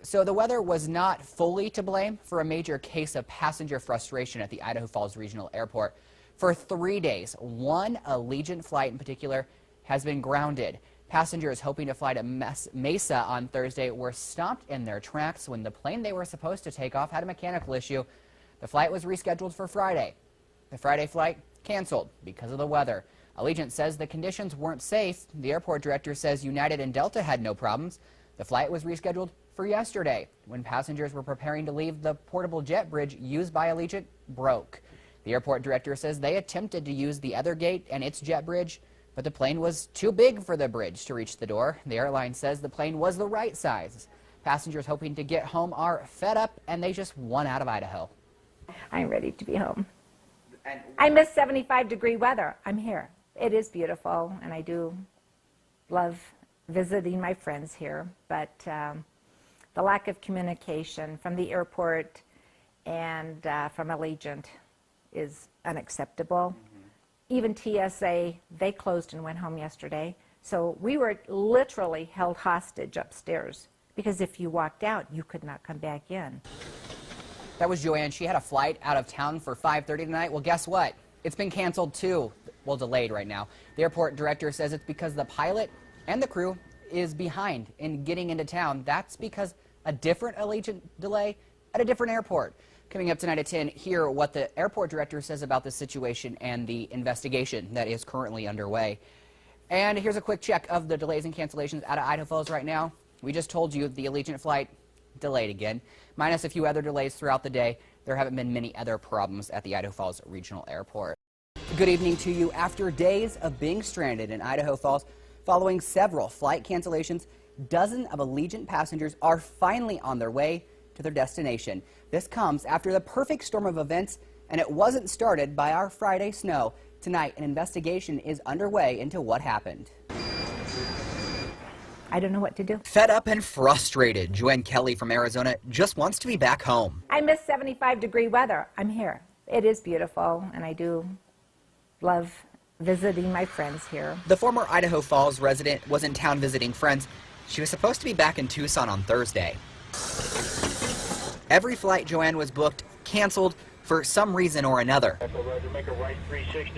So the weather was not fully to blame for a major case of passenger frustration at the Idaho Falls Regional Airport. For 3 days, one Allegiant flight in particular has been grounded. Passengers hoping to fly to Mesa on Thursday were stopped in their tracks when the plane they were supposed to take off had a mechanical issue. The flight was rescheduled for Friday. The Friday flight canceled because of the weather. Allegiant says the conditions weren't safe. The airport director says United and Delta had no problems. The flight was rescheduled for yesterday when passengers were preparing to leave. The portable jet bridge used by Allegiant broke. The airport director says they attempted to use the other gate and its jet bridge, but the plane was too big for the bridge to reach the door. The airline says the plane was the right size. Passengers hoping to get home are fed up and they just want out of Idaho. I'm ready to be home. I miss 75-degree weather. I'm here. It is beautiful, and I do love visiting my friends here, but the lack of communication from the airport and from Allegiant is unacceptable. Even TSA, they closed and went home yesterday, so we were literally held hostage upstairs because if you walked out, you could not come back in. That was Joanne. She had a flight out of town for 5:30 tonight. Well, guess what? It's been canceled too. Well, delayed right now. The airport director says it's because the pilot and the crew is behind in getting into town. That's because a different Allegiant delay at a different airport. Coming up tonight at 10, hear what the airport director says about the situation and the investigation that is currently underway. And here's a quick check of the delays and cancellations out of Idaho Falls right now. We just told you the Allegiant flight delayed again, minus a few other delays throughout the day. There haven't been many other problems at the Idaho Falls Regional Airport. Good evening to you. After days of being stranded in Idaho Falls, following several flight cancellations, dozens of Allegiant passengers are finally on their way to their destination. This comes after the perfect storm of events, and it wasn't started by our Friday snow. Tonight, an investigation is underway into what happened. I don't know what to do. Fed up and frustrated, Joanne Kelly from Arizona just wants to be back home. I miss 75-degree weather. I'm here. It is beautiful, and I do love visiting my friends here. The former Idaho Falls resident was in town visiting friends. She was supposed to be back in Tucson on Thursday. Every flight Joanne was booked canceled for some reason or another.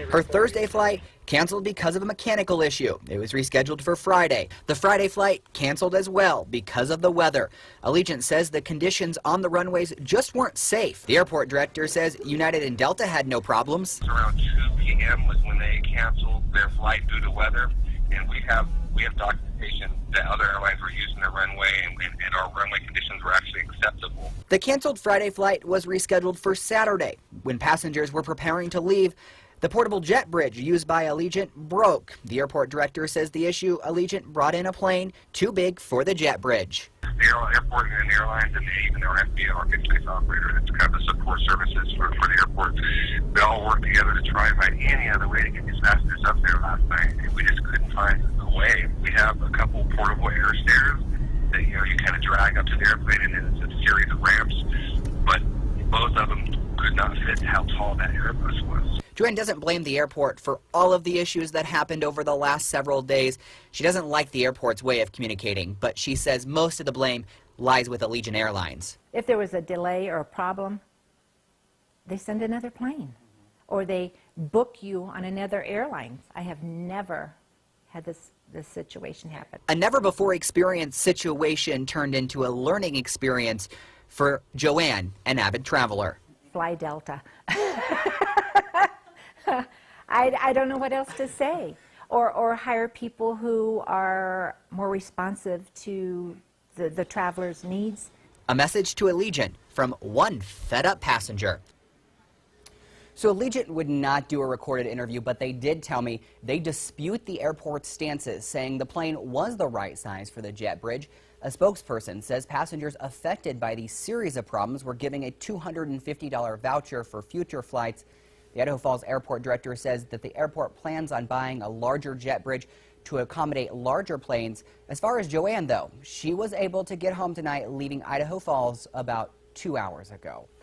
Her Thursday flight canceled because of a mechanical issue. It was rescheduled for Friday. The Friday flight canceled as well because of the weather. Allegiant says the conditions on the runways just weren't safe. The airport director says United and Delta had no problems. Around 2 p.m. was when they canceled their flight due to weather, and we have documentation that other airlines were using their runway and our runway conditions were actually acceptable. The canceled Friday flight was rescheduled for Saturday. When passengers were preparing to leave, the portable jet bridge used by Allegiant broke. The airport director says the issue, Allegiant brought in a plane too big for the jet bridge. The airport and airlines and even our FBA, our good space operator, that's kind of the support services for the airport, they all worked together to try and find any other way to get these passengers up there last night, and we just couldn't find a way. We have a couple portable air stairs that you kind of drag up to the airplane, and then it's a series of ramps, but both of them could not fit how tall that Airbus was. Joanne doesn't blame the airport for all of the issues that happened over the last several days. She doesn't like the airport's way of communicating, but she says most of the blame lies with Allegiant Airlines. If there was a delay or a problem, they send another plane or they book you on another airline. I have never had this situation happen. A never-before-experienced situation turned into a learning experience for Joanne, an avid traveler. Fly Delta. I don't know what else to say. Or hire people who are more responsive to the traveler's needs. A message to Allegiant from one fed-up passenger. So Allegiant would not do a recorded interview, but they did tell me they dispute the airport's stances, saying the plane was the right size for the jet bridge. A spokesperson says passengers affected by these series of problems were given a $250 voucher for future flights. The Idaho Falls Airport director says that the airport plans on buying a larger jet bridge to accommodate larger planes. As far as Joanne, though, she was able to get home tonight, leaving Idaho Falls about 2 hours ago.